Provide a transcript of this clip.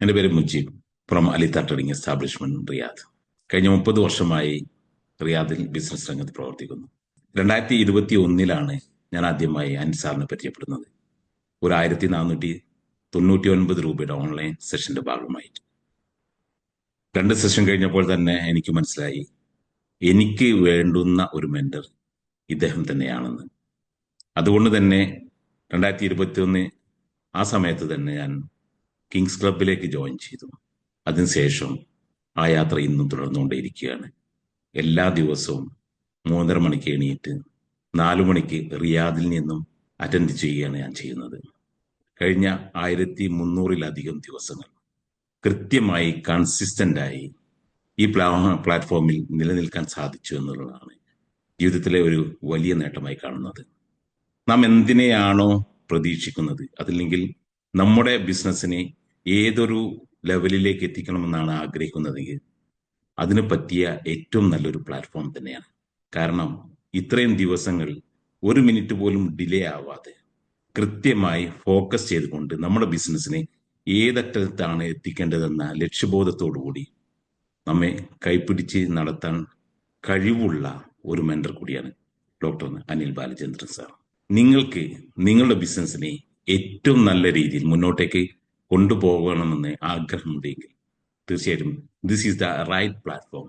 എൻ്റെ പേര് Mujeeb from Alitha trading establishment Riyadh. കഴിഞ്ഞ 30 വർഷമായി റിയാദിൽ ബിസിനസ് രംഗത്ത് പ്രവർത്തിക്കുന്നു. 2021 ഞാൻ ആദ്യമായി അൻസാറിനെ പരിചയപ്പെടുന്നത്. ഒരു 1499 രൂപയുടെ ഓൺലൈൻ സെഷന്റെ ഭാഗമായിട്ട്. 2 സെഷൻ കഴിഞ്ഞപ്പോൾ തന്നെ എനിക്ക് മനസ്സിലായി എനിക്ക് വേണ്ടുന്ന ഒരു മെന്റർ ഇദ്ദേഹം തന്നെയാണെന്ന്. അതുകൊണ്ട് തന്നെ 2021 ആ സമയത്ത് തന്നെ ഞാൻ കിങ്സ് ക്ലബിലേക്ക് ജോയിൻ ചെയ്തു. അതിനുശേഷം ആ യാത്ര ഇന്നും തുടർന്നുകൊണ്ടേയിരിക്കുകയാണ്. എല്ലാ ദിവസവും 3:30 മണിക്ക് എണീറ്റ് 4 മണിക്ക് റിയാദിൽ നിന്നും അറ്റൻഡ് ചെയ്യുകയാണ് ഞാൻ ചെയ്യുന്നത്. കഴിഞ്ഞ 1300-ലധികം ദിവസങ്ങൾ കൃത്യമായി കൺസിസ്റ്റന്റായി ഈ പ്ലാറ്റ്ഫോമിൽ നിലനിൽക്കാൻ സാധിച്ചു എന്നുള്ളതാണ് ജീവിതത്തിലെ ഒരു വലിയ നേട്ടമായി കാണുന്നത്. നാം എന്തിനെയാണോ പ്രതീക്ഷിക്കുന്നത്, അതല്ലെങ്കിൽ നമ്മുടെ ബിസിനസ്സിനെ ഏതൊരു ലെവലിലേക്ക് എത്തിക്കണമെന്നാണ് ആഗ്രഹിക്കുന്നതെങ്കിൽ അതിന് പറ്റിയ ഏറ്റവും നല്ലൊരു പ്ലാറ്റ്ഫോം തന്നെയാണ്. കാരണം ഇത്രയും ദിവസങ്ങൾ 1 മിനിറ്റ് പോലും ഡിലേ ആവാതെ കൃത്യമായി ഫോക്കസ് ചെയ്തുകൊണ്ട് നമ്മുടെ ബിസിനസ്സിനെ ഏതറ്റത്താണ് എത്തിക്കേണ്ടതെന്ന ലക്ഷ്യബോധത്തോടുകൂടി നമ്മെ കൈപ്പിടിച്ച് നടത്താൻ കഴിവുള്ള ഒരു മെന്റർ കൂടിയാണ് ഡോക്ടർ അനിൽ ബാലചന്ദ്രൻ സാർ. നിങ്ങൾക്ക് നിങ്ങളുടെ ബിസിനസ്സിനെ ഏറ്റവും നല്ല രീതിയിൽ മുന്നോട്ടേക്ക് കൊണ്ടുപോകണമെന്ന് ആഗ്രഹമുണ്ടെങ്കിൽ തീർച്ചയായിട്ടും this is the right platform.